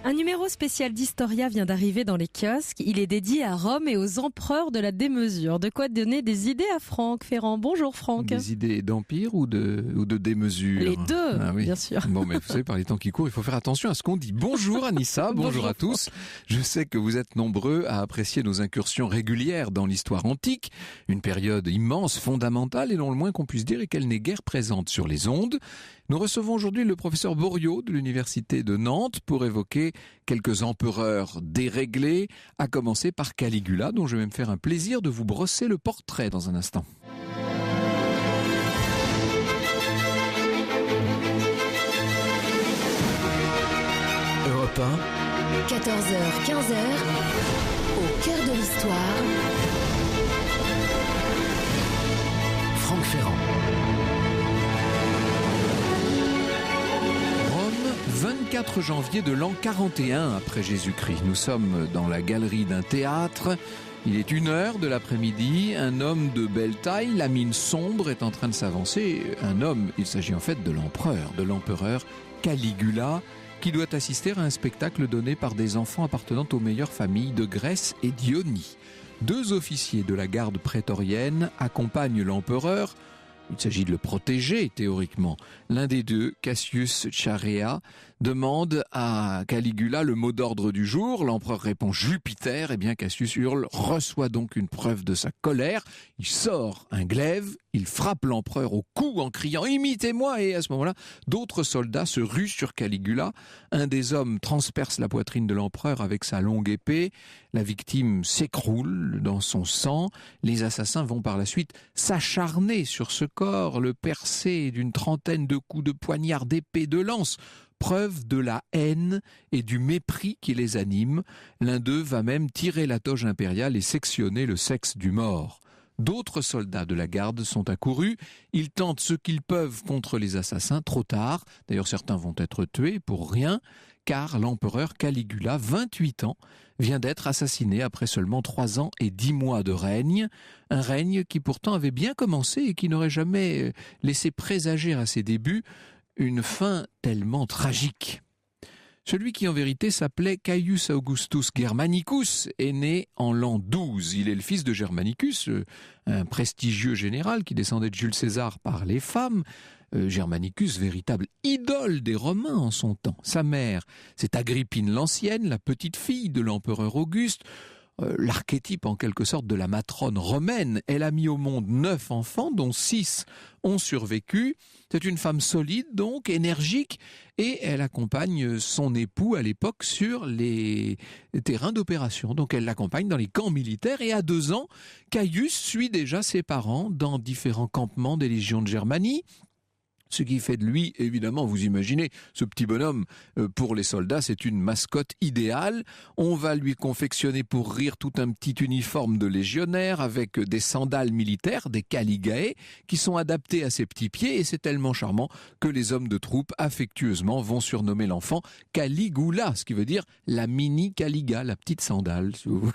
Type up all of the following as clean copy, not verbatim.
Un numéro spécial d'Historia vient d'arriver dans les kiosques. Il est dédié à Rome et aux empereurs de la démesure. De quoi donner des idées à Franck Ferrand. Bonjour Franck. Des idées d'empire ou de démesure? Les deux, oui. Bien sûr. Bon, mais vous savez, par les temps qui courent, il faut faire attention à ce qu'on dit. Bonjour Anissa, bonjour à tous. Je sais que vous êtes nombreux à apprécier nos incursions régulières dans l'histoire antique. Une période immense, fondamentale et non le moins qu'on puisse dire et qu'elle n'est guère présente sur les ondes. Nous recevons aujourd'hui le professeur Boriot de l'Université de Nantes pour évoquer quelques empereurs déréglés, à commencer par Caligula, dont je vais me faire un plaisir de vous brosser le portrait dans un instant. Europe 1, 14h, 15h, au cœur de l'histoire. Franck Ferrand. 24 janvier de l'an 41 après Jésus-Christ. Nous sommes dans la galerie d'un théâtre. Il est 1h de l'après-midi. Un homme de belle taille, la mine sombre, est en train de s'avancer. Un homme, il s'agit en fait de l'empereur Caligula, qui doit assister à un spectacle donné par des enfants appartenant aux meilleures familles de Grèce et d'Ionie. 2 officiers de la garde prétorienne accompagnent l'empereur. Il s'agit de le protéger, théoriquement. L'un des deux, Cassius Chaerea, demande à Caligula le mot d'ordre du jour. L'empereur répond Jupiter. Eh bien, Cassius hurle, reçoit donc une preuve de sa colère. Il sort un glaive, il frappe l'empereur au cou en criant « Imitez-moi » et à ce moment-là, d'autres soldats se ruent sur Caligula. Un des hommes transperce la poitrine de l'empereur avec sa longue épée. La victime s'écroule dans son sang. Les assassins vont par la suite s'acharner sur ce corps, le percer d'une trentaine de coups de poignard, d'épée, de lance. Preuve de la haine et du mépris qui les anime. L'un d'eux va même tirer la toge impériale et sectionner le sexe du mort. D'autres soldats de la garde sont accourus. Ils tentent ce qu'ils peuvent contre les assassins, trop tard. D'ailleurs, certains vont être tués pour rien, car l'empereur Caligula, 28 ans, vient d'être assassiné après seulement 3 ans et 10 mois de règne. Un règne qui pourtant avait bien commencé et qui n'aurait jamais laissé présager à ses débuts une fin tellement tragique. Celui qui en vérité s'appelait Caius Augustus Germanicus est né en l'an 12. Il est le fils de Germanicus, un prestigieux général qui descendait de Jules César par les femmes. Germanicus, véritable idole des Romains en son temps. Sa mère, c'est Agrippine l'Ancienne, la petite fille de l'empereur Auguste. L'archétype en quelque sorte de la matrone romaine. Elle a mis au monde 9 enfants, dont 6 ont survécu. C'est une femme solide donc, énergique, et elle accompagne son époux à l'époque sur les terrains d'opération. Donc elle l'accompagne dans les camps militaires, et à 2 ans, Caius suit déjà ses parents dans différents campements des légions de Germanie. Ce qui fait de lui, évidemment, vous imaginez, ce petit bonhomme, pour les soldats, c'est une mascotte idéale. On va lui confectionner pour rire tout un petit uniforme de légionnaire avec des sandales militaires, des caligae, qui sont adaptés à ses petits pieds, et c'est tellement charmant que les hommes de troupe, affectueusement, vont surnommer l'enfant Caligula, ce qui veut dire la mini Caliga, la petite sandale, si vous voulez.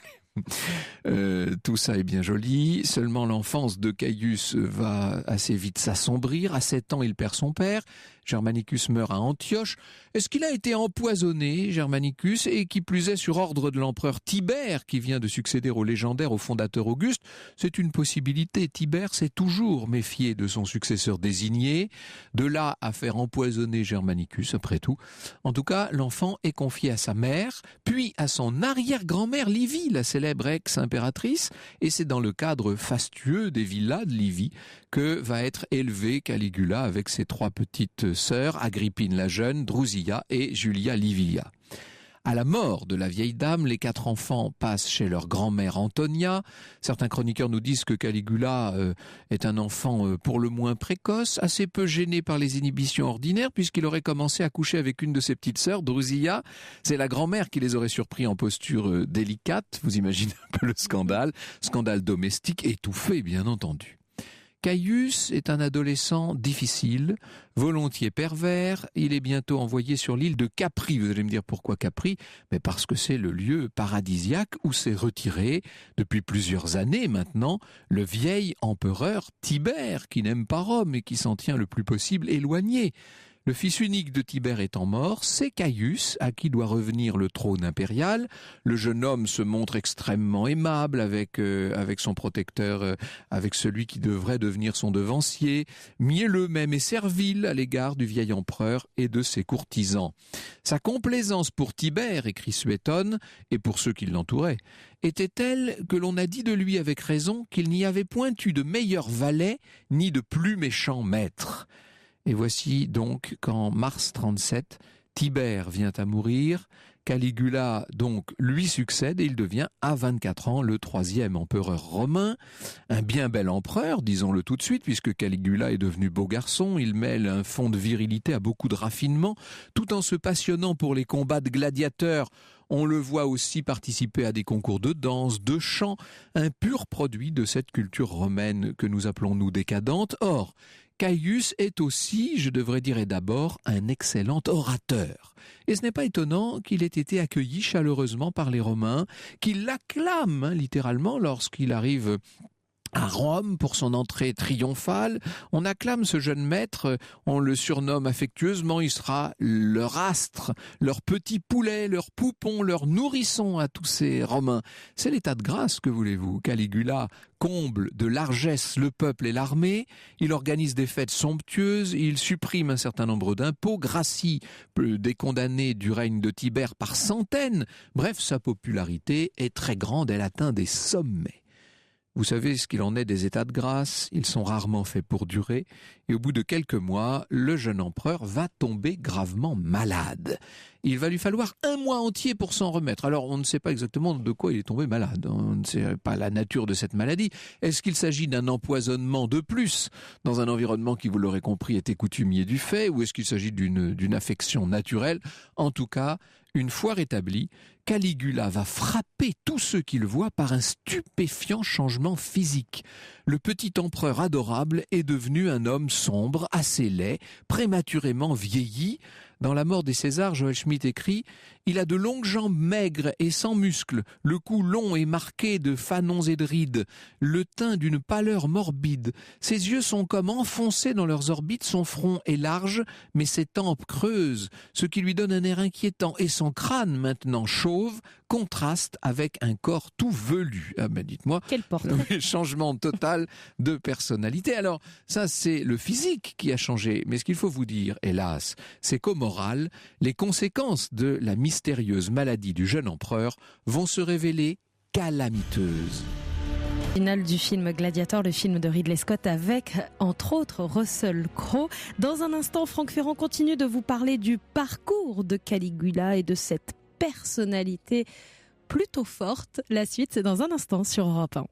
Tout ça est bien joli, seulement l'enfance de Caius va assez vite s'assombrir. À 7 ans, il perd son père. Germanicus meurt à Antioche. Est-ce qu'il a été empoisonné, Germanicus, et qui plus est sur ordre de l'empereur Tibère, qui vient de succéder au légendaire, au fondateur Auguste? C'est une possibilité. Tibère s'est toujours méfié de son successeur désigné. De là à faire empoisonner Germanicus, après tout. En tout cas, l'enfant est confié à sa mère, puis à son arrière-grand-mère Livie, la célèbre ex-impératrice, et c'est dans le cadre fastueux des villas de Livie que va être élevé Caligula avec ses 3 petites sœurs, Agrippine la jeune, Drusilla et Julia Livia. À la mort de la vieille dame, les 4 enfants passent chez leur grand-mère Antonia. Certains chroniqueurs nous disent que Caligula est un enfant pour le moins précoce, assez peu gêné par les inhibitions ordinaires, puisqu'il aurait commencé à coucher avec une de ses petites sœurs, Drusilla. C'est la grand-mère qui les aurait surpris en posture délicate. Vous imaginez un peu le scandale domestique, étouffé bien entendu. Caius est un adolescent difficile, volontiers pervers. Il est bientôt envoyé sur l'île de Capri. Vous allez me dire pourquoi Capri? Mais parce que c'est le lieu paradisiaque où s'est retiré, depuis plusieurs années maintenant, le vieil empereur Tibère, qui n'aime pas Rome et qui s'en tient le plus possible éloigné. Le fils unique de Tibère étant mort, c'est Caius à qui doit revenir le trône impérial. Le jeune homme se montre extrêmement aimable avec son protecteur, avec celui qui devrait devenir son devancier, mielleux même et servile à l'égard du vieil empereur et de ses courtisans. Sa complaisance pour Tibère, écrit Suétone, et pour ceux qui l'entouraient, était telle que l'on a dit de lui avec raison qu'il n'y avait point eu de meilleur valet ni de plus méchant maître. Et voici donc qu'en mars 37, Tibère vient à mourir, Caligula donc lui succède et il devient à 24 ans le 3e empereur romain, un bien bel empereur, disons-le tout de suite, puisque Caligula est devenu beau garçon, il mêle un fond de virilité à beaucoup de raffinement, tout en se passionnant pour les combats de gladiateurs. On le voit aussi participer à des concours de danse, de chant, un pur produit de cette culture romaine que nous appelons nous décadente. Or, Caius est aussi, je devrais dire et d'abord, un excellent orateur. Et ce n'est pas étonnant qu'il ait été accueilli chaleureusement par les Romains, qu'ils l'acclament littéralement lorsqu'il arrive à Rome pour son entrée triomphale. On acclame ce jeune maître, on le surnomme affectueusement, il sera leur astre, leur petit poulet, leur poupon, leur nourrisson à tous ces Romains. C'est l'état de grâce, que voulez-vous. Caligula comble de largesse le peuple et l'armée, il organise des fêtes somptueuses, il supprime un certain nombre d'impôts, gracie des condamnés du règne de Tibère par centaines. Bref, sa popularité est très grande, elle atteint des sommets. Vous savez ce qu'il en est des états de grâce, ils sont rarement faits pour durer, et au bout de quelques mois, le jeune empereur va tomber gravement malade. Il va lui falloir 1 mois entier pour s'en remettre. Alors on ne sait pas exactement de quoi il est tombé malade, on ne sait pas la nature de cette maladie. Est-ce qu'il s'agit d'un empoisonnement de plus, dans un environnement qui, vous l'aurez compris, était coutumier du fait, ou est-ce qu'il s'agit d'une affection naturelle? En tout cas, une fois rétabli, Caligula va frapper tous ceux qui le voient par un stupéfiant changement physique. Le petit empereur adorable est devenu un homme sombre, assez laid, prématurément vieilli. Dans La mort des Césars, Joël Schmitt écrit « Il a de longues jambes maigres et sans muscles, le cou long et marqué de fanons et de rides, le teint d'une pâleur morbide. Ses yeux sont comme enfoncés dans leurs orbites, son front est large, mais ses tempes creuses, ce qui lui donne un air inquiétant, et son crâne, maintenant chauve, contraste avec un corps tout velu. » Ah ben dites-moi, quel portrait. Changement total de personnalité. Alors ça, c'est le physique qui a changé, mais ce qu'il faut vous dire, hélas, c'est qu'au moral, les conséquences de la mystérieuse maladie du jeune empereur vont se révéler calamiteuses. Finale du film Gladiator, le film de Ridley Scott avec, entre autres, Russell Crowe. Dans un instant, Franck Ferrand continue de vous parler du parcours de Caligula et de cette personnalité plutôt forte. La suite, c'est dans un instant sur Europe 1.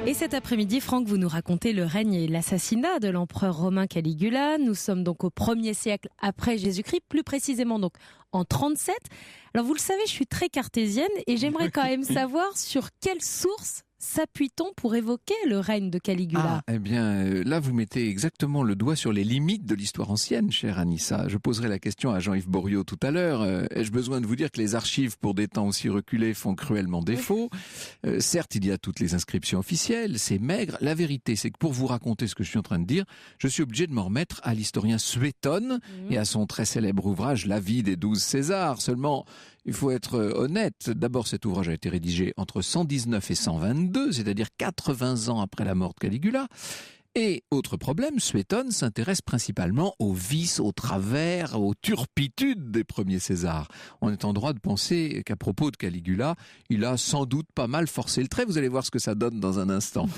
Et cet après-midi, Franck, vous nous racontez le règne et l'assassinat de l'empereur romain Caligula. Nous sommes donc au 1er siècle après Jésus-Christ, plus précisément donc en 37. Alors vous le savez, je suis très cartésienne et j'aimerais quand même savoir sur quelle source s'appuie-t-on pour évoquer le règne de Caligula? Eh bien, là, vous mettez exactement le doigt sur les limites de l'histoire ancienne, chère Anissa. Je poserai la question à Jean-Yves Boriot tout à l'heure. Ai-je besoin de vous dire que les archives, pour des temps aussi reculés, font cruellement défaut? Certes, il y a toutes les inscriptions officielles, c'est maigre. La vérité, c'est que pour vous raconter ce que je suis en train de dire, je suis obligé de m'en remettre à l'historien Suétone et à son très célèbre ouvrage « La vie des 12 Césars ». Seulement, il faut être honnête. D'abord, cet ouvrage a été rédigé entre 119 et 122, c'est-à-dire 80 ans après la mort de Caligula. Et autre problème, Suétone s'intéresse principalement aux vices, aux travers, aux turpitudes des premiers Césars. On est en droit de penser qu'à propos de Caligula, il a sans doute pas mal forcé le trait. Vous allez voir ce que ça donne dans un instant.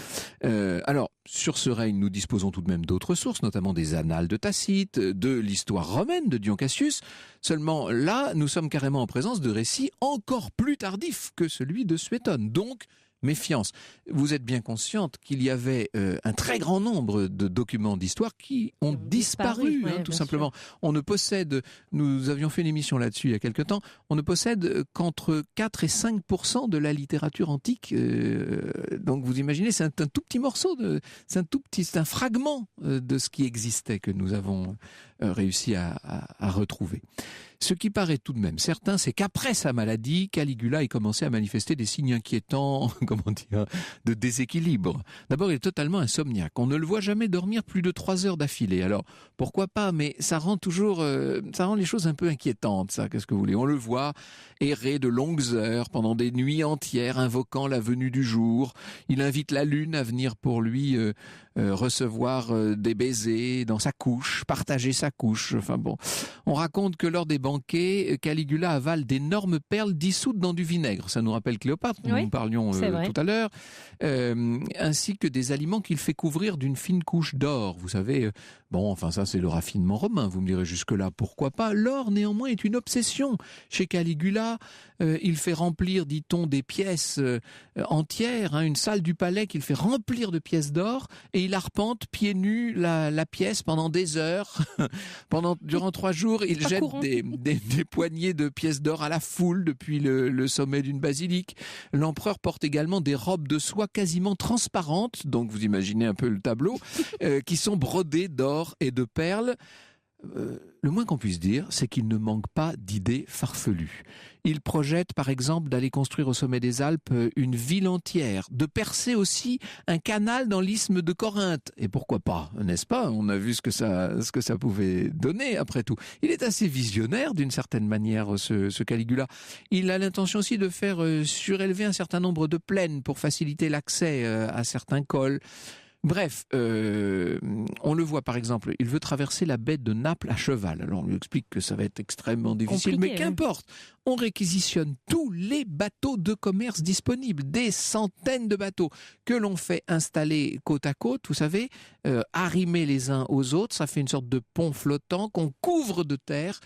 Alors, sur ce règne, nous disposons tout de même d'autres sources, notamment des annales de Tacite, de l'histoire romaine de Dion Cassius. Seulement, là, nous sommes carrément en présence de récits encore plus tardifs que celui de Suétone. Donc, méfiance. Vous êtes bien consciente qu'il y avait un très grand nombre de documents d'histoire qui ont disparu, tout simplement. Sûr. On ne possède, nous avions fait une émission là-dessus il y a quelque temps, on ne possède qu'entre 4 et 5% de la littérature antique. Donc vous imaginez, c'est un tout petit morceau, c'est un fragment de ce qui existait que nous avons réussi à retrouver. Ce qui paraît tout de même certain, c'est qu'après sa maladie, Caligula ait commencé à manifester des signes inquiétants, de déséquilibre. D'abord, il est totalement insomniaque. On ne le voit jamais dormir plus de 3 heures d'affilée. Alors, pourquoi pas, mais ça rend les choses un peu inquiétantes, ça. Qu'est-ce que vous voulez ? On le voit errer de longues heures pendant des nuits entières, invoquant la venue du jour. Il invite la lune à venir pour lui recevoir des baisers dans sa couche, partager sa couche. Enfin bon, on raconte que lors des banquets, Caligula avale d'énormes perles dissoutes dans du vinaigre. Ça nous rappelle Cléopâtre, dont nous parlions tout à l'heure, ainsi que des aliments qu'il fait couvrir d'une fine couche d'or. Vous savez, ça c'est le raffinement romain, vous me direz jusque-là, pourquoi pas. L'or néanmoins est une obsession chez Caligula. Il fait remplir, dit-on, des pièces entières, une salle du palais qu'il fait remplir de pièces d'or, et il arpente pieds nus la pièce pendant des heures. Durant 3 jours, il jette des poignées de pièces d'or à la foule depuis le sommet d'une basilique. L'empereur porte également des robes de soie quasiment transparentes, donc vous imaginez un peu le tableau, qui sont brodées d'or et de perles. Le moins qu'on puisse dire, c'est qu'il ne manque pas d'idées farfelues. Il projette par exemple d'aller construire au sommet des Alpes une ville entière, de percer aussi un canal dans l'isthme de Corinthe. Et pourquoi pas, n'est-ce pas ? On a vu ce que ça pouvait donner après tout. Il est assez visionnaire d'une certaine manière, ce Caligula. Il a l'intention aussi de faire surélever un certain nombre de plaines pour faciliter l'accès à certains cols. Bref, on le voit par exemple, il veut traverser la baie de Naples à cheval. Alors on lui explique que ça va être extrêmement difficile, mais qu'importe. On réquisitionne tous les bateaux de commerce disponibles, des centaines de bateaux que l'on fait installer côte à côte, vous savez, arrimés les uns aux autres. Ça fait une sorte de pont flottant qu'on couvre de terre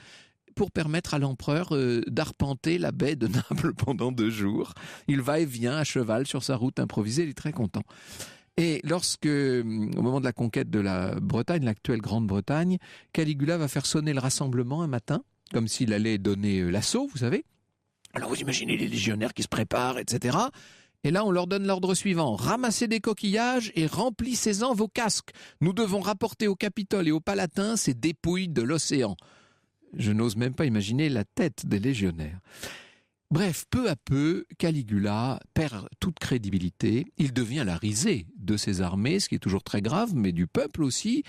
pour permettre à l'empereur d'arpenter la baie de Naples pendant 2 jours. Il va et vient à cheval sur sa route improvisée, il est très content. Et au moment de la conquête de la Bretagne, l'actuelle Grande-Bretagne, Caligula va faire sonner le rassemblement un matin, comme s'il allait donner l'assaut, vous savez. Alors vous imaginez les légionnaires qui se préparent, etc. Et là, on leur donne l'ordre suivant. Ramassez des coquillages et remplissez-en vos casques. Nous devons rapporter au Capitole et au Palatin ces dépouilles de l'océan. Je n'ose même pas imaginer la tête des légionnaires. Bref, peu à peu, Caligula perd toute crédibilité. Il devient la risée de ses armées, ce qui est toujours très grave, mais du peuple aussi.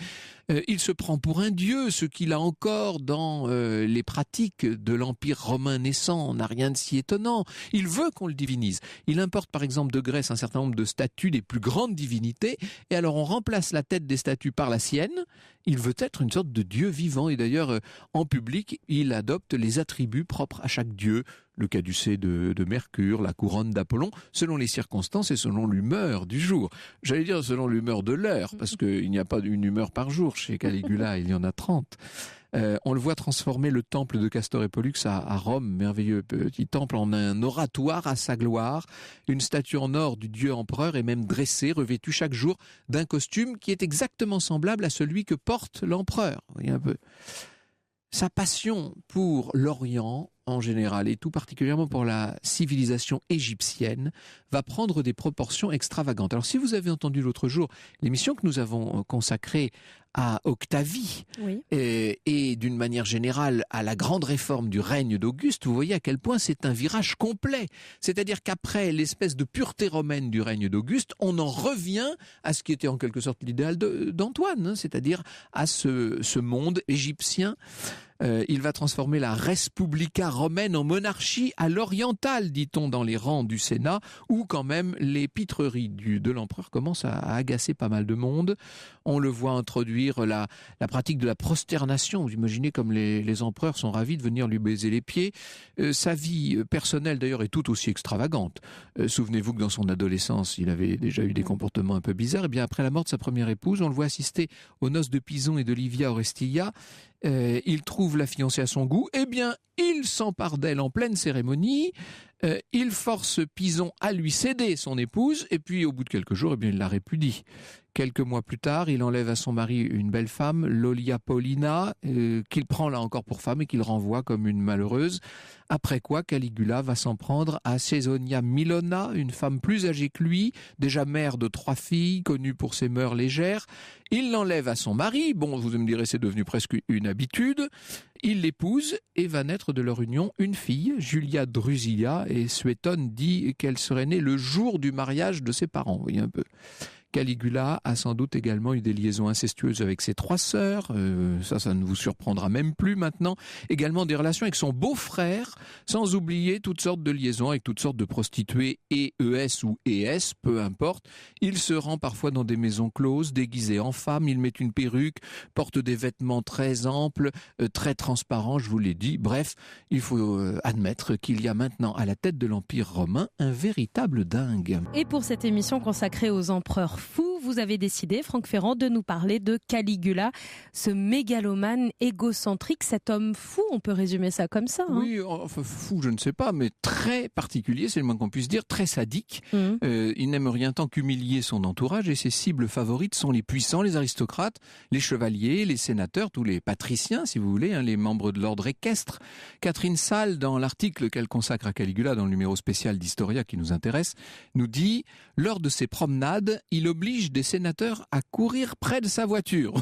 Il se prend pour un dieu, ce qu'il a encore dans les pratiques de l'Empire romain naissant n'a rien de si étonnant. Il veut qu'on le divinise. Il importe par exemple de Grèce un certain nombre de statues des plus grandes divinités, et alors on remplace la tête des statues par la sienne. Il veut être une sorte de dieu vivant, et d'ailleurs en public, il adopte les attributs propres à chaque dieu. Le caducée de Mercure, la couronne d'Apollon, selon les circonstances et selon l'humeur du jour. J'allais dire selon l'humeur de l'heure, parce qu'il n'y a pas une humeur par jour chez Caligula, il y en a 30. On le voit transformer le temple de Castor et Pollux à Rome, merveilleux petit temple, en un oratoire à sa gloire. Une statue en or du dieu empereur est même dressée, revêtue chaque jour d'un costume qui est exactement semblable à celui que porte l'empereur. Vous voyez un peu. Sa passion pour l'Orient, en général, et tout particulièrement pour la civilisation égyptienne, va prendre des proportions extravagantes. Alors, si vous avez entendu l'autre jour l'émission que nous avons consacrée à Octavie, et d'une manière générale à la grande réforme du règne d'Auguste, vous voyez à quel point c'est un virage complet. C'est-à-dire qu'après l'espèce de pureté romaine du règne d'Auguste, on en revient à ce qui était en quelque sorte l'idéal d'Antoine, c'est-à-dire à ce monde égyptien. Il va transformer la Respublica romaine en monarchie à l'orientale, dit-on dans les rangs du Sénat, où quand même les pitreries de l'empereur commencent à agacer pas mal de monde. On le voit introduire la pratique de la prosternation. Vous imaginez comme les empereurs sont ravis de venir lui baiser les pieds. Sa vie personnelle d'ailleurs est tout aussi extravagante. Souvenez-vous que dans son adolescence, il avait déjà eu des comportements un peu bizarres. Et bien après la mort de sa première épouse, on le voit assister aux noces de Pison et de Livia Orestilla. Il trouve la fiancée à son goût, eh bien, il s'empare d'elle en pleine cérémonie, Il force Pison à lui céder son épouse, et puis au bout de quelques jours, il la répudie. Quelques mois plus tard, il enlève à son mari une belle femme, Lolia Paulina, qu'il prend là encore pour femme et qu'il renvoie comme une malheureuse. Après quoi, Caligula va s'en prendre à Caesonia Milona, une femme plus âgée que lui, déjà mère de 3 filles, connue pour ses mœurs légères. Il l'enlève à son mari, bon, vous me direz, c'est devenu presque une habitude. Il l'épouse et va naître de leur union une fille, Julia Drusilla, et Suétone dit qu'elle serait née le jour du mariage de ses parents, vous voyez un peu. Caligula a sans doute également eu des liaisons incestueuses avec ses 3 sœurs, ça ne vous surprendra même plus maintenant. Également des relations avec son beau-frère, sans oublier toutes sortes de liaisons avec toutes sortes de prostituées, ES ou ES, peu importe. Il se rend parfois dans des maisons closes, déguisé en femme, il met une perruque, porte des vêtements très amples, très transparents, je vous l'ai dit. Bref, il faut admettre qu'il y a maintenant à la tête de l'Empire romain un véritable dingue. Et pour cette émission consacrée aux empereurs fou, vous avez décidé, Franck Ferrand, de nous parler de Caligula, ce mégalomane égocentrique, cet homme fou, on peut résumer ça comme ça. Oui, enfin fou, je ne sais pas, mais très particulier, c'est le moins qu'on puisse dire, très sadique. Il n'aime rien tant qu'humilier son entourage et ses cibles favorites sont les puissants, les aristocrates, les chevaliers, les sénateurs, tous les patriciens, si vous voulez, les membres de l'ordre équestre. Catherine Salle, dans l'article qu'elle consacre à Caligula, dans le numéro spécial d'Historia qui nous intéresse, nous dit « Lors de ses promenades, il oblige des sénateurs à courir près de sa voiture. »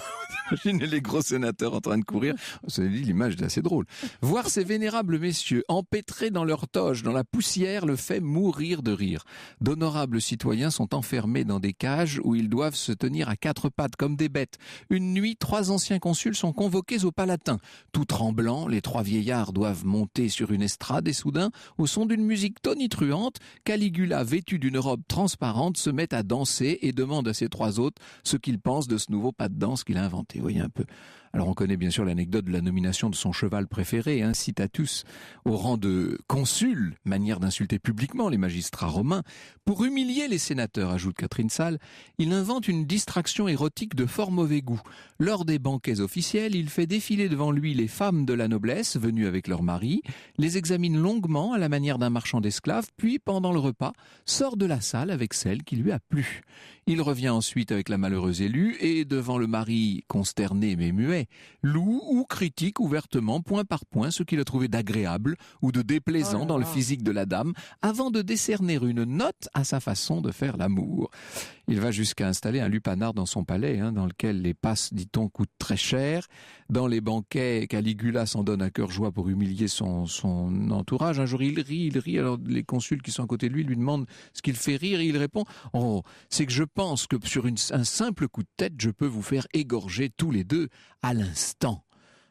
Imaginez les gros sénateurs en train de courir. L'image est assez drôle. Voir ces vénérables messieurs empêtrés dans leur toge, dans la poussière, le fait mourir de rire. D'honorables citoyens sont enfermés dans des cages où ils doivent se tenir à 4 pattes comme des bêtes. Une nuit, 3 anciens consuls sont convoqués au Palatin. Tout tremblants, les 3 vieillards doivent monter sur une estrade et soudain, au son d'une musique tonitruante, Caligula, vêtu d'une robe transparente, se met à danser et demande à ses 3 autres ce qu'ils pensent de ce nouveau pas de danse qu'il a inventé. Vous voyez un peu. Alors on connaît bien sûr l'anecdote de la nomination de son cheval préféré, Citatus, au rang de consul, manière d'insulter publiquement les magistrats romains. Pour humilier les sénateurs, ajoute Catherine Salle, il invente une distraction érotique de fort mauvais goût. Lors des banquets officiels, il fait défiler devant lui les femmes de la noblesse venues avec leurs maris, les examine longuement à la manière d'un marchand d'esclaves, puis pendant le repas, sort de la salle avec celle qui lui a plu. Il revient ensuite avec la malheureuse élue et devant le mari consterné mais muet, loue ou critique ouvertement point par point ce qu'il a trouvé d'agréable ou de déplaisant dans le physique de la dame avant de décerner une note à sa façon de faire l'amour. Il va jusqu'à installer un lupanar dans son palais, dans lequel les passes, dit-on, coûtent très cher. Dans les banquets, Caligula s'en donne à cœur joie pour humilier son entourage. Un jour, il rit. Alors les consuls qui sont à côté de lui demandent ce qu'il fait rire et il répond « Oh, c'est que je pense que sur un simple coup de tête, je peux vous faire égorger tous les 2 à l'instant. »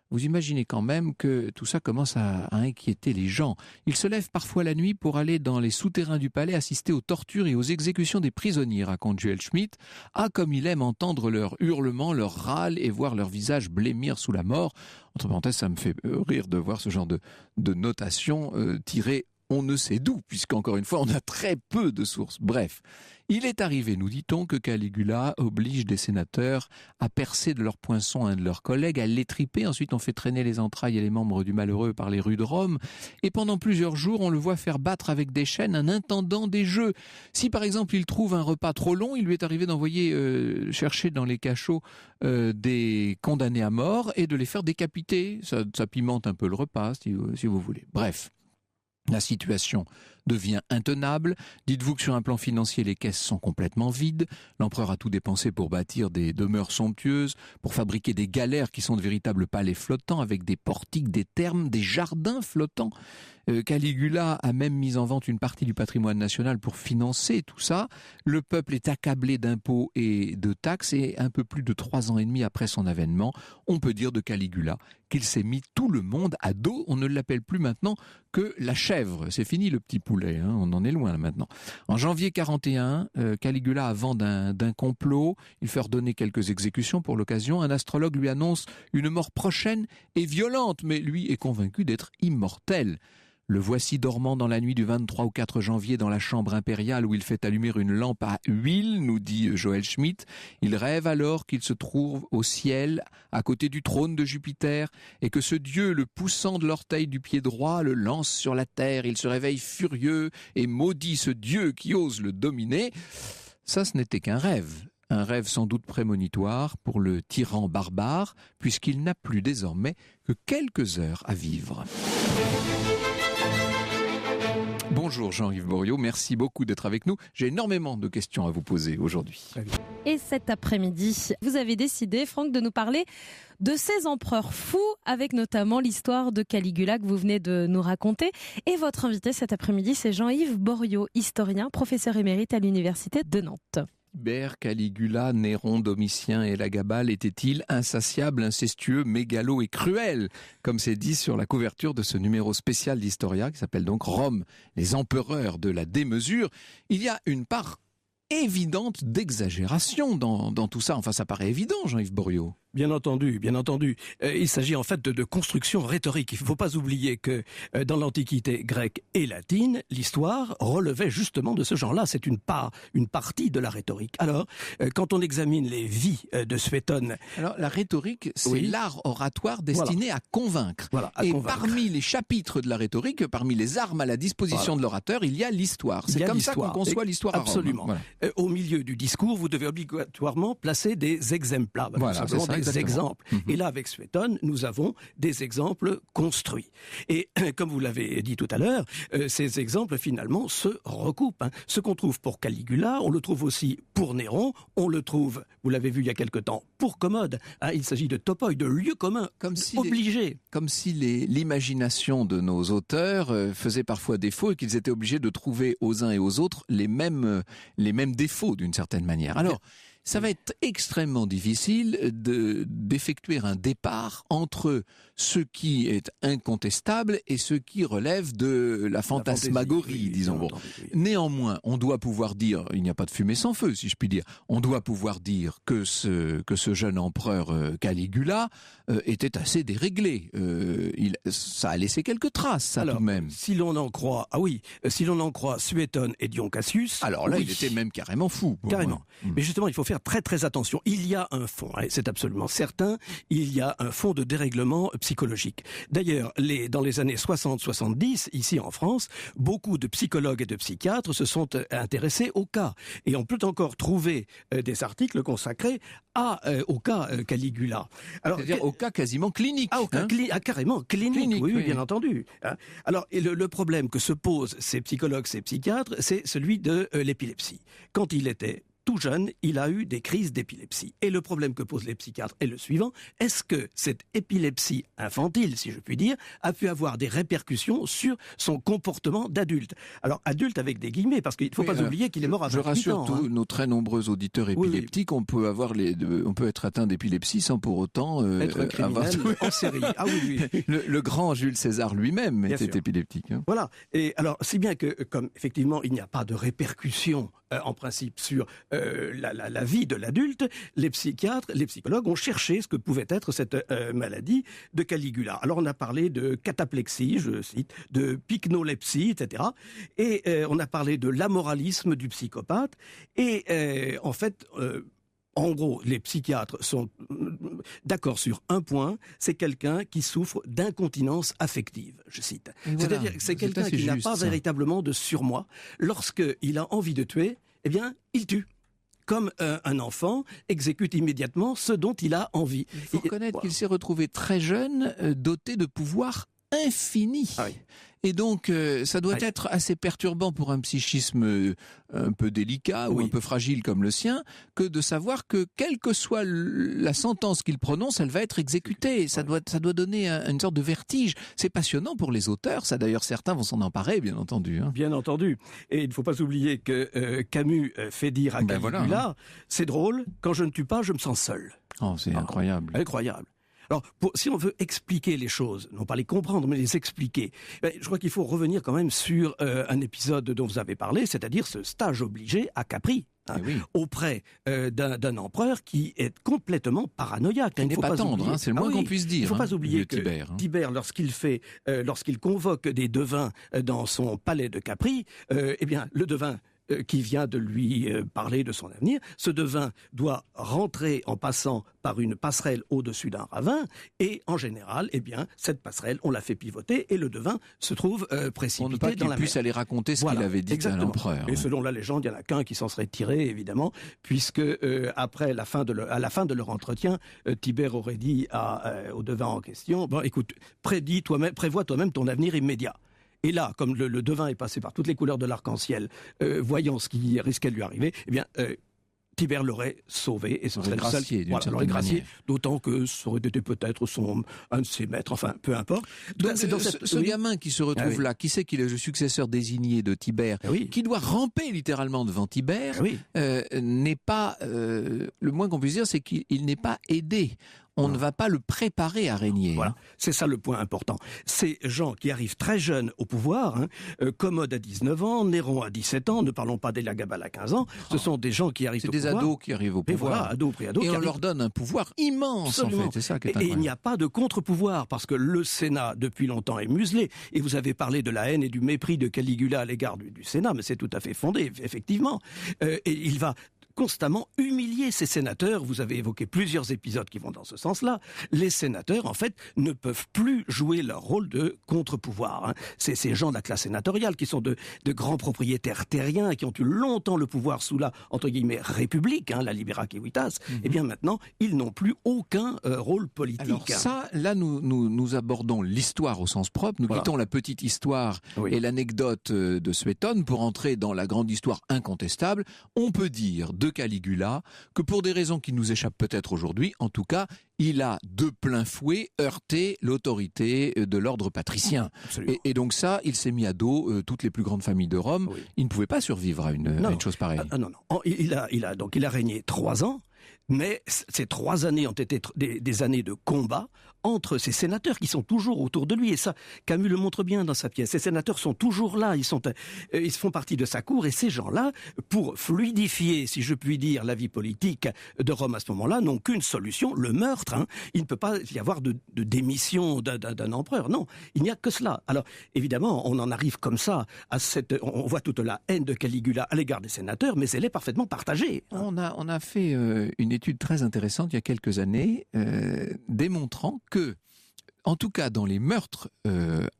Vous imaginez quand même que tout ça commence à inquiéter les gens. Ils se lèvent parfois la nuit pour aller dans les souterrains du palais assister aux tortures et aux exécutions des prisonniers, raconte Joel Schmidt. Ah, comme il aime entendre leurs hurlements, leurs râles et voir leur visage blêmir sous la mort. Entre parenthèses, ça me fait rire de voir ce genre de notation tirée on ne sait d'où, puisqu'encore une fois, on a très peu de sources. Bref, il est arrivé, nous dit-on, que Caligula oblige des sénateurs à percer de leur poinçon un de leurs collègues, à l'étriper. Ensuite, on fait traîner les entrailles et les membres du malheureux par les rues de Rome. Et pendant plusieurs jours, on le voit faire battre avec des chaînes un intendant des jeux. Si, par exemple, il trouve un repas trop long, il lui est arrivé d'envoyer chercher dans les cachots des condamnés à mort et de les faire décapiter. Ça pimente un peu le repas, si vous voulez. Bref. La situation devient intenable. Dites-vous que sur un plan financier, les caisses sont complètement vides. L'empereur a tout dépensé pour bâtir des demeures somptueuses, pour fabriquer des galères qui sont de véritables palais flottants avec des portiques, des thermes, des jardins flottants. Caligula a même mis en vente une partie du patrimoine national pour financer tout ça. Le peuple est accablé d'impôts et de taxes et un peu plus de 3 ans et demi après son avènement, on peut dire de Caligula qu'il s'est mis tout le monde à dos. On ne l'appelle plus maintenant que la chèvre. C'est fini le petit poulet, on en est loin là, maintenant. En janvier 41, Caligula, avant d'un complot, il fait ordonner quelques exécutions pour l'occasion. Un astrologue lui annonce une mort prochaine et violente, mais lui est convaincu d'être immortel. Le voici dormant dans la nuit du 23 au 4 janvier dans la chambre impériale où il fait allumer une lampe à huile, nous dit Joël Schmitt. Il rêve alors qu'il se trouve au ciel, à côté du trône de Jupiter, et que ce dieu, le poussant de l'orteil du pied droit, le lance sur la terre. Il se réveille furieux et maudit ce dieu qui ose le dominer. Ça, ce n'était qu'un rêve. Un rêve sans doute prémonitoire pour le tyran barbare, puisqu'il n'a plus désormais que quelques heures à vivre. Bonjour Jean-Yves Boriot, merci beaucoup d'être avec nous. J'ai énormément de questions à vous poser aujourd'hui. Et cet après-midi, vous avez décidé, Franck, de nous parler de ces empereurs fous, avec notamment l'histoire de Caligula que vous venez de nous raconter. Et votre invité cet après-midi, c'est Jean-Yves Boriot, historien, professeur émérite à l'Université de Nantes. Tibère, Caligula, Néron, Domitien et Elagabal étaient-ils insatiables, incestueux, mégalos et cruels, comme c'est dit sur la couverture de ce numéro spécial d'Historia qui s'appelle donc Rome, les empereurs de la démesure. Il y a une part évidente d'exagération dans tout ça. Enfin, ça paraît évident, Jean-Yves Boriot. Bien entendu, bien entendu. Il s'agit en fait de construction rhétorique. Il ne faut pas oublier que dans l'Antiquité grecque et latine, l'histoire relevait justement de ce genre-là. C'est une partie de la rhétorique. Alors, quand on examine les vies de Suétone... Alors, la rhétorique, c'est l'art oratoire destiné à convaincre. Et parmi les chapitres de la rhétorique, parmi les armes à la disposition de l'orateur, il y a l'histoire. C'est comme ça qu'on conçoit l'histoire à Rome. Absolument. Au milieu du discours, vous devez obligatoirement placer des exemples. Des exemples. Et là, avec Suétone, nous avons des exemples construits. Et comme vous l'avez dit tout à l'heure, ces exemples, finalement, se recoupent. Ce qu'on trouve pour Caligula, on le trouve aussi pour Néron, on le trouve, vous l'avez vu il y a quelque temps, pour Commode. Il s'agit de topoi, de lieux communs, obligés. Comme si l'imagination de nos auteurs faisait parfois défaut et qu'ils étaient obligés de trouver aux uns et aux autres les mêmes défauts, d'une certaine manière. Alors, ça va être extrêmement difficile d'effectuer un départ entre ce qui est incontestable et ce qui relève de la fantasmagorie, disons. Bon. Néanmoins, on doit pouvoir dire, il n'y a pas de fumée sans feu, si je puis dire, on doit pouvoir dire que ce jeune empereur Caligula était assez déréglé. Ça a laissé quelques traces, ça. Alors, tout de même. Si l'on en croit, si l'on en croit Suétone et Dion Cassius... Alors là, il était même carrément fou. Carrément. Mais justement, il faut faire très très attention. Il y a un fond, c'est absolument certain, il y a un fond de dérèglement psychologique. D'ailleurs, dans les années 60-70, ici en France, beaucoup de psychologues et de psychiatres se sont intéressés au cas. Et on peut encore trouver des articles consacrés au cas Caligula. Alors, c'est-à-dire au cas quasiment clinique. Carrément, clinique, oui, bien entendu. Alors, le problème que se posent ces psychologues, ces psychiatres, c'est celui de l'épilepsie. Quand il était tout jeune, il a eu des crises d'épilepsie. Et le problème que posent les psychiatres est le suivant. Est-ce que cette épilepsie infantile, si je puis dire, a pu avoir des répercussions sur son comportement d'adulte? Alors, adulte avec des guillemets, parce qu'il ne faut pas oublier qu'il est mort à 28 ans. Je rassure tous nos très nombreux auditeurs épileptiques, on peut être atteint d'épilepsie sans pour autant être criminel en série. Le grand Jules César lui-même était épileptique. Voilà. Et alors, si bien que, comme effectivement, il n'y a pas de répercussions en principe sur la vie de l'adulte, les psychiatres, les psychologues ont cherché ce que pouvait être cette maladie de Caligula. Alors on a parlé de cataplexie, je cite, de pycnolepsie, etc. Et on a parlé de l'amoralisme du psychopathe. Et en fait... En gros, les psychiatres sont d'accord sur un point, c'est quelqu'un qui souffre d'incontinence affective, je cite. Voilà. C'est-à-dire que c'est quelqu'un qui n'a pas véritablement de surmoi. Lorsqu'il a envie de tuer, eh bien, il tue. Comme un enfant exécute immédiatement ce dont il a envie. Il faut reconnaître qu'il s'est retrouvé très jeune, doté de pouvoirs infinis. Et donc, ça doit être assez perturbant pour un psychisme un peu délicat ou un peu fragile comme le sien, que de savoir que, quelle que soit la sentence qu'il prononce, elle va être exécutée. Ça doit donner une sorte de vertige. C'est passionnant pour les auteurs. Ça, d'ailleurs, certains vont s'en emparer, bien entendu. Bien entendu. Et il ne faut pas oublier que Camus fait dire à Caligula, c'est drôle, quand je ne tue pas, je me sens seul. Oh, c'est incroyable. Incroyable. Alors, si on veut expliquer les choses, non pas les comprendre, mais les expliquer, je crois qu'il faut revenir quand même sur un épisode dont vous avez parlé, c'est-à-dire ce stage obligé à Capri. auprès d'un empereur qui est complètement paranoïaque. Il n'est pas tendre, c'est le moins qu'on puisse dire. Il ne faut pas oublier que Tibère, lorsqu'il convoque des devins dans son palais de Capri, le devin qui vient de lui parler de son avenir, ce devin doit rentrer en passant par une passerelle au-dessus d'un ravin, et en général, cette passerelle, on la fait pivoter, et le devin se trouve précipité dans la mer. Pour ne pas qu'il puisse aller raconter ce qu'il avait dit à l'empereur. Et selon la légende, il n'y en a qu'un qui s'en serait tiré, évidemment, puisque après à la fin de leur entretien, Tibère aurait dit au devin en question, bon, écoute, prévois toi-même ton avenir immédiat. Et là, comme le devin est passé par toutes les couleurs de l'arc-en-ciel, voyant ce qui risquait de lui arriver, Tibère l'aurait sauvé et ce serait gracié, l'aurait gracié, d'autant que ça aurait été peut-être un de ses maîtres, enfin peu importe. Donc, ce gamin qui se retrouve là, qui sait qu'il est le successeur désigné de Tibère, qui doit ramper littéralement devant Tibère, n'est pas, le moins qu'on puisse dire, c'est qu'il n'est pas aidé. On ne va pas le préparer à régner. Voilà, c'est ça le point important. Ces gens qui arrivent très jeunes au pouvoir, Commode à 19 ans, Néron à 17 ans, ne parlons pas d'Élagabal à 15 ans, ce sont des gens qui arrivent au pouvoir. C'est des ados qui arrivent au pouvoir. Et voilà, ados. Et on leur donne un pouvoir immense, en fait. C'est ça qui est incroyable. Et il n'y a pas de contre-pouvoir, parce que le Sénat, depuis longtemps, est muselé. Et vous avez parlé de la haine et du mépris de Caligula à l'égard du Sénat, mais c'est tout à fait fondé, effectivement. Et il va constamment humilier ces sénateurs. Vous avez évoqué plusieurs épisodes qui vont dans ce sens-là. Les sénateurs, en fait, ne peuvent plus jouer leur rôle de contre-pouvoir. C'est ces gens de la classe sénatoriale qui sont de grands propriétaires terriens et qui ont eu longtemps le pouvoir sous la, entre guillemets, république, la libera civitas. Eh bien maintenant, ils n'ont plus aucun rôle politique. Alors ça, là, nous abordons l'histoire au sens propre. Nous quittons la petite histoire et l'anecdote de Suétone pour entrer dans la grande histoire incontestable. On peut dire de Caligula que pour des raisons qui nous échappent peut-être aujourd'hui, en tout cas, il a de plein fouet heurté l'autorité de l'ordre patricien. Et donc ça, il s'est mis à dos toutes les plus grandes familles de Rome. Il ne pouvait pas survivre à une chose pareille. Non. Il a régné 3 ans. Mais ces 3 années ont été des années de combat entre ces sénateurs qui sont toujours autour de lui. Et ça, Camus le montre bien dans sa pièce. Ces sénateurs sont toujours là, ils font partie de sa cour. Et ces gens-là, pour fluidifier, si je puis dire, la vie politique de Rome à ce moment-là, n'ont qu'une solution, le meurtre. Il ne peut pas y avoir de démission d'un empereur. Non, il n'y a que cela. Alors, évidemment, on en arrive comme ça à on voit toute la haine de Caligula à l'égard des sénateurs, mais elle est parfaitement partagée. On a fait une étude très intéressante il y a quelques années démontrant que, en tout cas dans les meurtres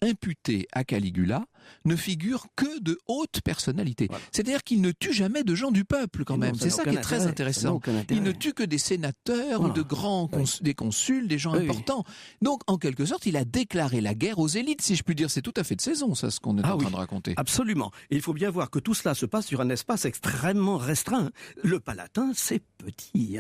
imputés à Caligula, ne figurent que de hautes personnalités. Voilà. C'est-à-dire qu'il ne tue jamais de gens du peuple quand même. C'est ça qui est très intéressant. Il ne tue que des sénateurs ou de grands des consuls, des gens importants. Donc en quelque sorte, il a déclaré la guerre aux élites, si je puis dire. C'est tout à fait de saison, ça, ce qu'on est en train de raconter. Absolument. Et il faut bien voir que tout cela se passe sur un espace extrêmement restreint. Le Palatin, c'est petit.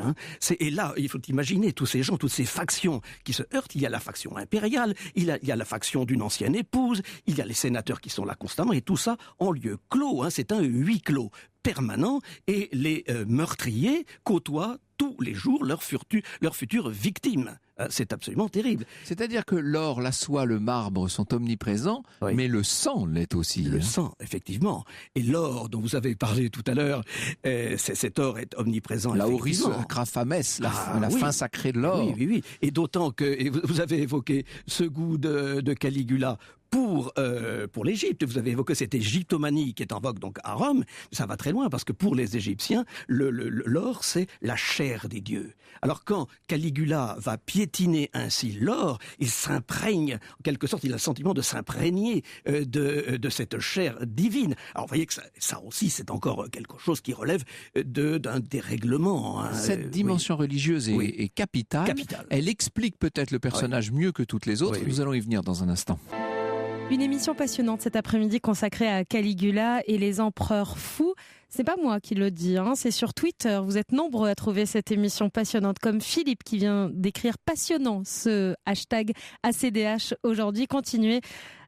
Et là, il faut imaginer tous ces gens, toutes ces factions qui se heurtent. Il y a la faction impériale, il y a la faction d'une ancienne épouse, il y a les sénateurs qui sont là constamment, et tout ça en lieu clos. C'est un huis clos permanent, et les meurtriers côtoient tous les jours leurs futures victimes. C'est absolument terrible. C'est-à-dire que l'or, la soie, le marbre sont omniprésents, mais le sang l'est aussi. Le sang, effectivement. Et l'or dont vous avez parlé tout à l'heure, cet or est omniprésent. La auris craphames, la fin sacrée de l'or. Oui. Et d'autant que vous avez évoqué ce goût de Caligula pour l'Égypte. Vous avez évoqué cette égyptomanie qui est en vogue donc à Rome. Ça va très loin parce que pour les Égyptiens, l'or, c'est la chair des dieux. Alors quand Caligula va piétiner ainsi l'or, il s'imprègne, en quelque sorte, il a le sentiment de s'imprégner de cette chair divine. Alors vous voyez que ça aussi, c'est encore quelque chose qui relève d'un dérèglement. Cette dimension religieuse est capitale. Elle explique peut-être le personnage mieux que toutes les autres. Nous allons y venir dans un instant. Une émission passionnante cet après-midi consacrée à Caligula et les empereurs fous. C'est pas moi qui le dis, c'est sur Twitter. Vous êtes nombreux à trouver cette émission passionnante, comme Philippe qui vient d'écrire passionnant ce hashtag ACDH aujourd'hui. Continuez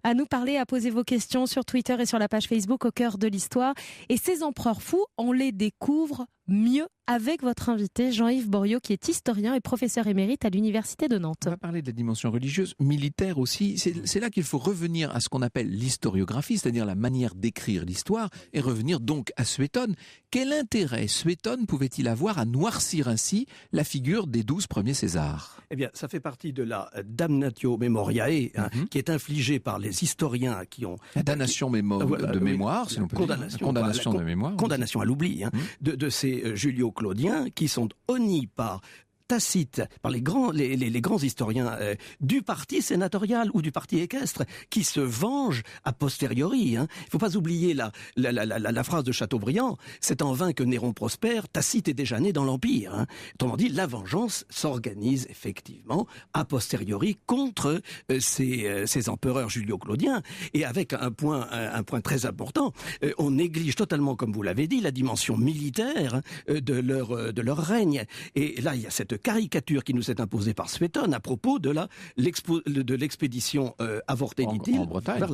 à nous parler, à poser vos questions sur Twitter et sur la page Facebook Au cœur de l'histoire. Et ces empereurs fous, on les découvre mieux avec votre invité Jean-Yves Boriot, qui est historien et professeur émérite à l'Université de Nantes. On va parler de la dimension religieuse, militaire aussi. C'est là qu'il faut revenir à ce qu'on appelle l'historiographie, c'est-à-dire la manière d'écrire l'histoire, et revenir donc à Suétone. Quel intérêt Suétone pouvait-il avoir à noircir ainsi la figure des 12 premiers Césars ? Eh bien, ça fait partie de la damnatio memoriae, qui est infligée par les historiens qui ont... La damnation de mémoire, si l'on peut dire. Condamnation de mémoire. Condamnation à l'oubli, de ces Julio-Claudiens qui sont honnis par Tacite, par les grands historiens du parti sénatorial ou du parti équestre, qui se vengent a posteriori. Il ne faut pas oublier la phrase de Chateaubriand, c'est en vain que Néron prospère, Tacite est déjà né dans l'Empire. Autrement dit, la vengeance s'organise effectivement a posteriori contre ces empereurs Julio-Claudiens, et avec un point très important, on néglige totalement, comme vous l'avez dit, la dimension militaire de leur règne. Et là, il y a cette caricature qui nous est imposée par Suétone à propos de l'expédition avortée, dit-il. En Bretagne.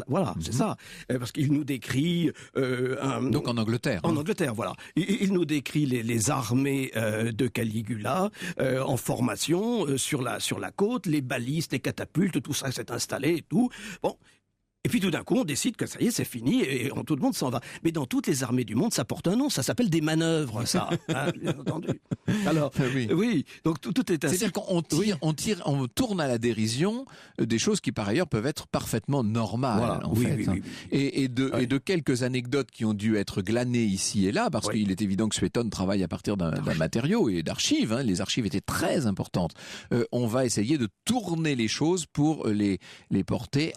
C'est ça. Parce qu'il nous décrit... donc en Angleterre. En Angleterre, voilà. Il nous décrit les armées de Caligula en formation sur la côte, les balistes, les catapultes, tout ça s'est installé et tout. Bon... Et puis tout d'un coup, on décide que ça y est, c'est fini, et tout le monde s'en va. Mais dans toutes les armées du monde, ça porte un nom, ça s'appelle des manœuvres, ça, bien entendu. Alors, oui, donc tout est ainsi. C'est-à-dire qu'on tourne à la dérision des choses qui par ailleurs peuvent être parfaitement normales, en fait. Oui. Et de quelques anecdotes qui ont dû être glanées ici et là, parce qu'il est évident que Suétone travaille à partir d'un matériau et d'archives. Les archives étaient très importantes. On va essayer de tourner les choses pour les porter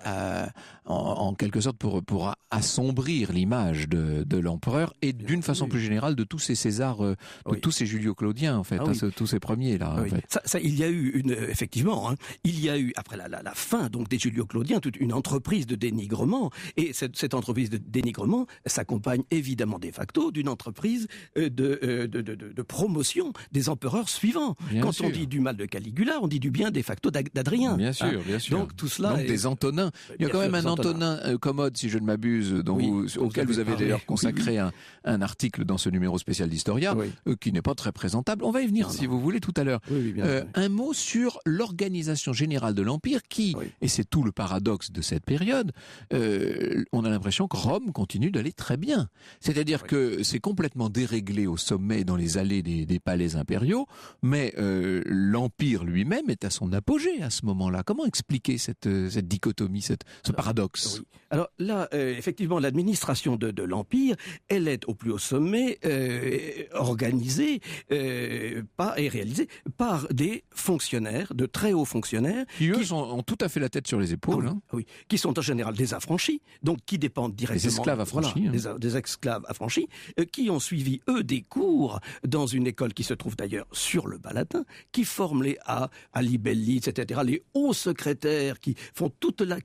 en quelque sorte pour assombrir l'image de l'empereur et d'une façon plus générale de tous ces Césars, de tous ces Julio-Claudiens en fait, tous ces premiers là. En fait. Ça, il y a eu effectivement, il y a eu après la fin donc des Julio-Claudiens toute une entreprise de dénigrement, et cette entreprise de dénigrement s'accompagne évidemment de facto d'une entreprise de promotion des empereurs suivants. Quand on dit du mal de Caligula, on dit du bien de facto d'Adrien. Bien sûr. Donc tout cela. Donc des Antonins. Il y a quand même un Antonin Commode, si je ne m'abuse, auquel vous avez d'ailleurs consacré un article dans ce numéro spécial d'Historia, qui n'est pas très présentable. On va y venir si vous voulez tout à l'heure. Un mot sur l'organisation générale de l'Empire qui, et c'est tout le paradoxe de cette période, on a l'impression que Rome continue d'aller très bien. C'est-à-dire que c'est complètement déréglé au sommet dans les allées des palais impériaux, mais l'Empire lui-même est à son apogée à ce moment-là. Comment expliquer cette dichotomie, ce paradoxe? Alors là, effectivement, l'administration de l'Empire, elle est au plus haut sommet, organisée et réalisée par des fonctionnaires, de très hauts fonctionnaires. Qui eux ont tout à fait la tête sur les épaules. Qui sont en général des affranchis, donc qui dépendent directement... Des esclaves affranchis. Des esclaves affranchis, qui ont suivi, eux, des cours dans une école qui se trouve d'ailleurs sur le Bas-Latin, qui forment les libellites, etc., les hauts secrétaires qui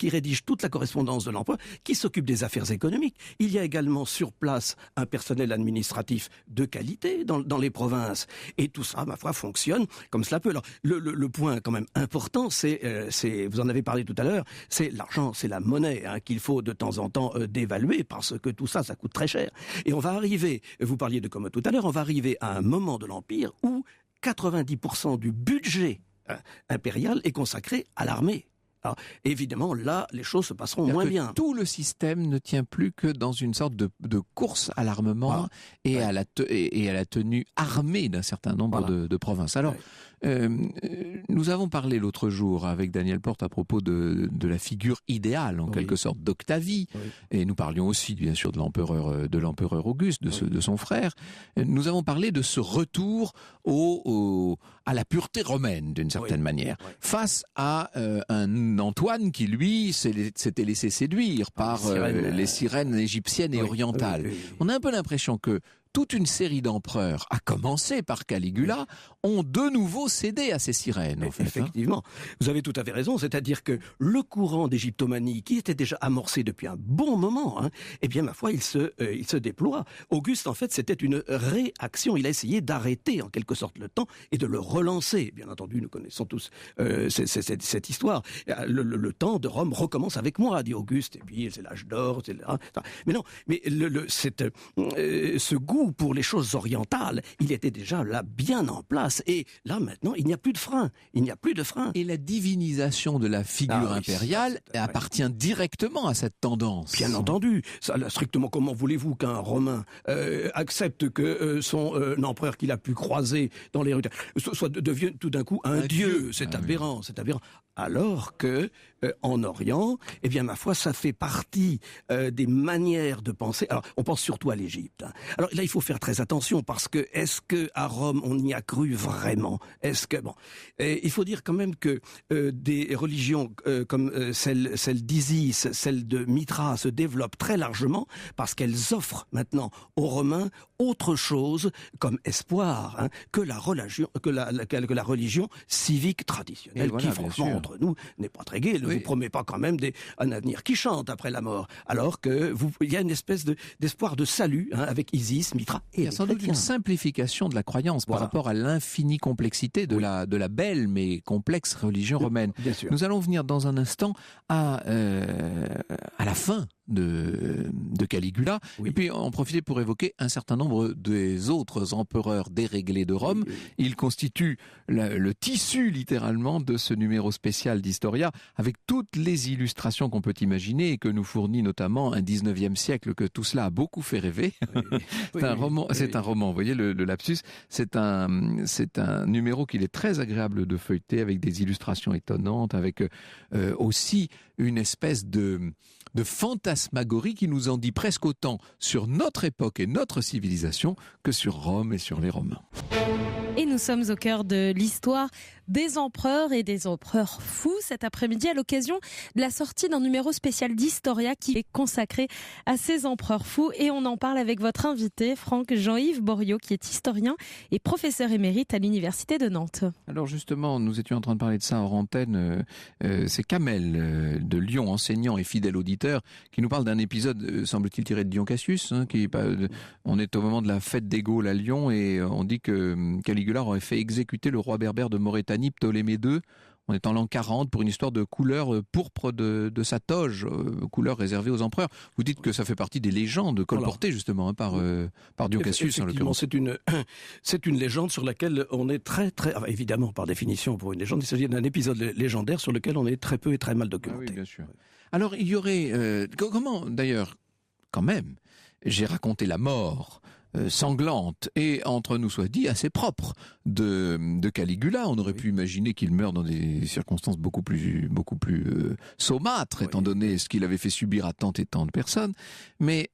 rédigent toute la correspondance de l'empereur, qui s'occupe des affaires économiques. Il y a également sur place un personnel administratif de qualité dans les provinces. Et tout ça, ma foi, fonctionne comme cela peut. Alors, le point quand même important, c'est vous en avez parlé tout à l'heure, c'est l'argent, c'est la monnaie qu'il faut de temps en temps dévaluer, parce que tout ça coûte très cher. Et on va arriver, vous parliez de Commode tout à l'heure, on va arriver à un moment de l'Empire où 90% du budget impérial est consacré à l'armée. Alors, évidemment, là, les choses se passeront moins bien. Tout le système ne tient plus que dans une sorte de course à l'armement et à la tenue armée d'un certain nombre de provinces. Alors, nous avons parlé l'autre jour avec Daniel Porte à propos de la figure idéale, en quelque sorte, d'Octavie. Et nous parlions aussi, bien sûr, de l'empereur Auguste, de son frère. Nous avons parlé de ce retour à la pureté romaine, d'une certaine manière, face à un Antoine qui, lui, s'était laissé séduire par les sirènes égyptiennes et orientales. On a un peu l'impression que toute une série d'empereurs, à commencer par Caligula, ont de nouveau cédé à ces sirènes. En fait, effectivement, vous avez tout à fait raison, c'est-à-dire que le courant d'égyptomanie, qui était déjà amorcé depuis un bon moment, eh bien, ma foi, il se déploie. Auguste, en fait, c'était une réaction. Il a essayé d'arrêter, en quelque sorte, le temps et de le relancer. Bien entendu, nous connaissons tous cette histoire. Le temps de Rome recommence avec moi, dit Auguste, et puis c'est l'âge d'or, etc. Mais non, mais ce goût pour les choses orientales, il était déjà là, bien en place. Et là, maintenant, il n'y a plus de frein. Il n'y a plus de frein. Et la divinisation de la figure impériale appartient directement à cette tendance. Bien entendu. Ça, là, strictement, comment voulez-vous qu'un Romain accepte que son empereur qu'il a pu croiser dans les rues devienne tout d'un coup un dieu? C'est aberrant, c'est aberrant. Alors que en Orient, eh bien, ma foi, ça fait partie des manières de penser. Alors, on pense surtout à l'Égypte. Alors là, il faut faire très attention parce que est-ce que à Rome on y a cru vraiment? Est-ce que il faut dire quand même que des religions comme celle d'Isis, celle de Mithra se développent très largement parce qu'elles offrent maintenant aux Romains autre chose comme espoir que la religion civique traditionnelle, qui franchement entre nous n'est pas très gaie. Ne vous promet pas quand même un avenir qui chante après la mort. Alors que il y a une espèce d'espoir de salut avec Isis, Mithra et il y a sans doute une simplification de la croyance par rapport à l'infinie complexité de la belle mais complexe religion romaine. Bien sûr. Nous allons venir dans un instant à la fin de Caligula, et puis en profiter pour évoquer un certain nombre des autres empereurs déréglés de Rome. Il constitue le tissu littéralement de ce numéro spécial d'Historia, avec toutes les illustrations qu'on peut imaginer et que nous fournit notamment un 19e siècle que tout cela a beaucoup fait rêver. C'est un roman, vous voyez le lapsus, c'est un numéro qu'il est très agréable de feuilleter, avec des illustrations étonnantes, avec aussi une espèce de fantasmagorie qui nous en dit presque autant sur notre époque et notre civilisation que sur Rome et sur les Romains. Et nous sommes au cœur de l'histoire des empereurs et des empereurs fous cet après-midi à l'occasion de la sortie d'un numéro spécial d'Historia qui est consacré à ces empereurs fous. Et on en parle avec votre invité, Franck Jean-Yves Boriot, qui est historien et professeur émérite à l'Université de Nantes. Alors justement, nous étions en train de parler de ça hors antenne. C'est Kamel de Lyon, enseignant et fidèle auditeur, qui nous parle d'un épisode, semble-t-il, tiré de Dion Cassius. On est au moment de la fête des Gaules à Lyon et on dit que Caligula aurait fait exécuter le roi berbère de Maurétanie, Ptolémée II. On est en l'an 40 pour une histoire de couleur pourpre de sa toge, couleur réservée aux empereurs. Vous dites que ça fait partie des légendes colportées justement par Dion Cassius en l'occurrence. C'est une légende sur laquelle on est très évidemment par définition pour une légende, il s'agit d'un épisode légendaire sur lequel on est très peu et très mal documenté. Oui, bien sûr. Alors il y aurait comment d'ailleurs quand même j'ai raconté la mort sanglante et, entre nous soit dit, assez propre de Caligula. On aurait pu imaginer qu'il meurt dans des circonstances beaucoup plus saumâtres, étant donné ce qu'il avait fait subir à tant et tant de personnes. Mais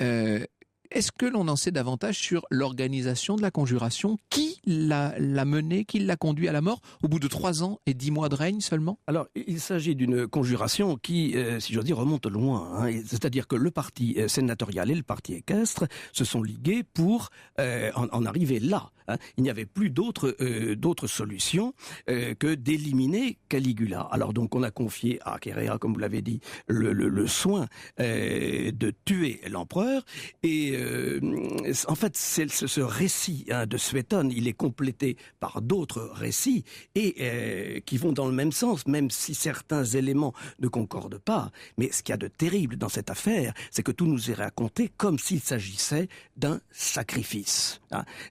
est-ce que l'on en sait davantage sur l'organisation de la conjuration? Qui l'a mené, qui l'a conduit à la mort au bout de 3 ans et 10 mois de règne seulement? Alors, il s'agit d'une conjuration qui, si j'ose dire, remonte loin. C'est-à-dire que le parti sénatorial et le parti équestre se sont ligués pour en arriver là. Il n'y avait plus d'autre solution que d'éliminer Caligula. Alors donc, on a confié à Chéréa, comme vous l'avez dit, le soin de tuer l'empereur. Et en fait, ce récit de Suétone, il est complété par d'autres récits et qui vont dans le même sens, même si certains éléments ne concordent pas. Mais ce qu'il y a de terrible dans cette affaire, c'est que tout nous est raconté comme s'il s'agissait d'un sacrifice.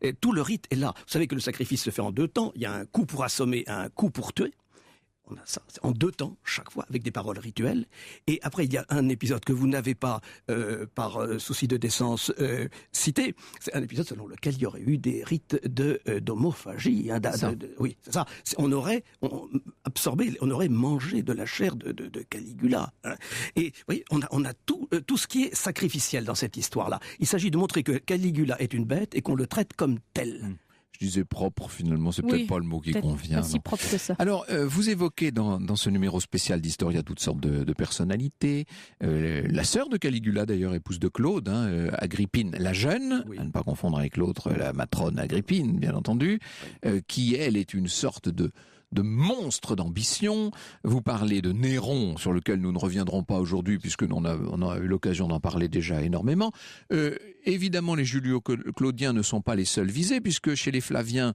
Et tout le rite est là. Vous savez que le sacrifice se fait en 2 temps. Il y a un coup pour assommer, un coup pour tuer. On a ça en 2 temps, chaque fois, avec des paroles rituelles. Et après, il y a un épisode que vous n'avez pas, par souci de décence, cité. C'est un épisode selon lequel il y aurait eu des rites d'homophagie. Oui, c'est ça. On aurait mangé de la chair de Caligula. Et oui, on a tout ce qui est sacrificiel dans cette histoire-là. Il s'agit de montrer que Caligula est une bête et qu'on le traite comme tel. Je disais propre, finalement, c'est Oui, peut-être pas le mot qui convient. Pas si propre que ça. Alors, vous évoquez dans ce numéro spécial d'Historia toutes sortes de personnalités. La sœur de Caligula, d'ailleurs, épouse de Claude, Agrippine la jeune, Oui. à ne pas confondre avec l'autre, la matrone Agrippine, bien entendu, qui, elle, est une sorte de monstre d'ambition. Vous parlez de Néron, sur lequel nous ne reviendrons pas aujourd'hui, puisque on a eu l'occasion d'en parler déjà énormément. Évidemment, les Julio-Claudiens ne sont pas les seuls visés, puisque chez les Flaviens,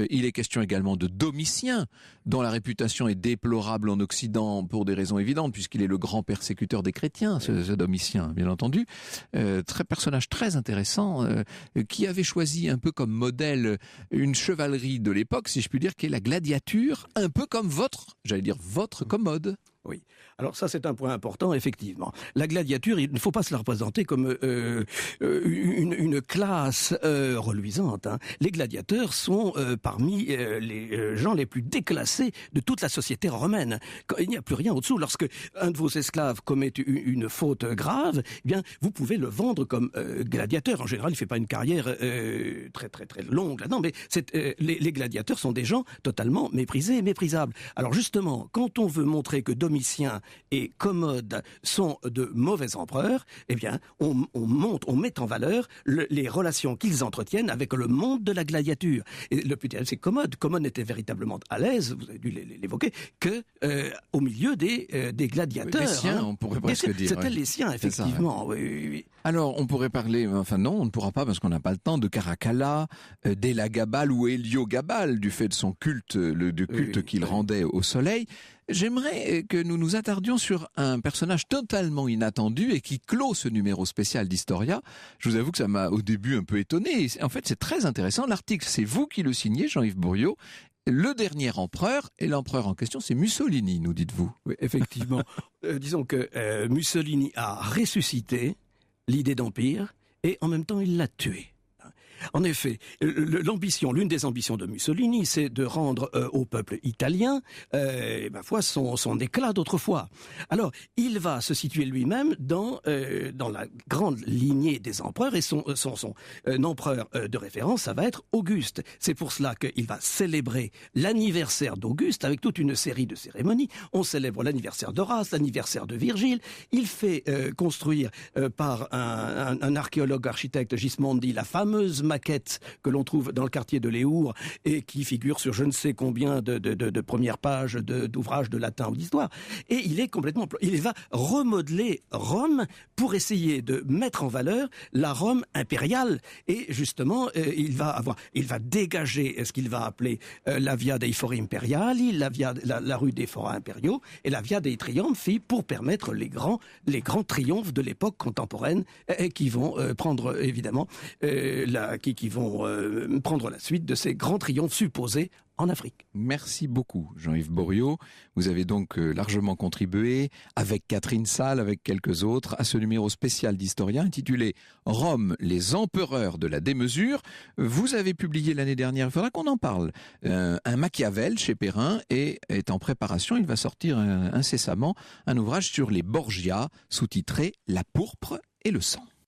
il est question également de Domitien, dont la réputation est déplorable en Occident pour des raisons évidentes, puisqu'il est le grand persécuteur des chrétiens, ce Domitien, bien entendu. Personnage très intéressant, qui avait choisi un peu comme modèle une chevalerie de l'époque, si je puis dire, qui est la gladiature, un peu comme votre commode. Oui. Alors ça, c'est un point important, effectivement. La gladiature, il ne faut pas se la représenter comme une classe reluisante. Les gladiateurs sont parmi les gens les plus déclassés de toute la société romaine. Il n'y a plus rien au-dessous. Lorsque un de vos esclaves commet une faute grave, eh bien, vous pouvez le vendre comme gladiateur. En général, il ne fait pas une carrière très très très longue là-dedans, mais les gladiateurs sont des gens totalement méprisés et méprisables. Alors justement, quand on veut montrer que Domitien et Commode sont de mauvais empereurs, eh bien, on met en valeur les relations qu'ils entretiennent avec le monde de la gladiature. Et le plus terrible, c'est Commode. Commode n'était véritablement à l'aise, vous avez dû l'évoquer, que au milieu des gladiateurs. Les siens, on pourrait presque dire. C'était les siens, effectivement. Ça, oui. Alors, on pourrait parler, enfin non, on ne pourra pas parce qu'on n'a pas le temps, de Caracalla, d'Élagabal ou Héliogabal, du fait de son culte, du culte qu'il rendait au soleil. J'aimerais que nous nous attardions sur un personnage totalement inattendu et qui clôt ce numéro spécial d'Historia. Je vous avoue que ça m'a au début un peu étonné. En fait, c'est très intéressant. L'article, c'est vous qui le signez, Jean-Yves Bourriaud. Le dernier empereur, et l'empereur en question, c'est Mussolini, nous dites-vous. Oui, effectivement. Disons que Mussolini a ressuscité l'idée d'empire et en même temps il l'a tué. En effet, l'une des ambitions de Mussolini, c'est de rendre au peuple italien, ma foi, son éclat d'autrefois. Alors, il va se situer lui-même dans la grande lignée des empereurs, et son empereur de référence, ça va être Auguste. C'est pour cela qu'il va célébrer l'anniversaire d'Auguste avec toute une série de cérémonies. On célèbre l'anniversaire d'Horace, l'anniversaire de Virgile. Il fait construire par un archéologue architecte Gismondi la fameuse maquette que l'on trouve dans le quartier de Léour et qui figure sur je ne sais combien de premières pages d'ouvrages de latin ou d'histoire. Et il va remodeler Rome pour essayer de mettre en valeur la Rome impériale. Et justement, il va dégager ce qu'il va appeler la Via dei Fori Imperiali, la rue des Forats impériaux, et la Via dei Triumphi pour permettre les grands triomphes de l'époque contemporaine qui vont prendre évidemment qui vont prendre la suite de ces grands triomphes supposés en Afrique. Merci beaucoup, Jean-Yves Bourriaud. Vous avez donc largement contribué, avec Catherine Salle, avec quelques autres, à ce numéro spécial d'Historia intitulé « Rome, les empereurs de la démesure ». Vous avez publié l'année dernière, il faudra qu'on en parle, un Machiavel chez Perrin et est en préparation. Il va sortir incessamment un ouvrage sur les Borgia, sous-titré « La pourpre et le sang ».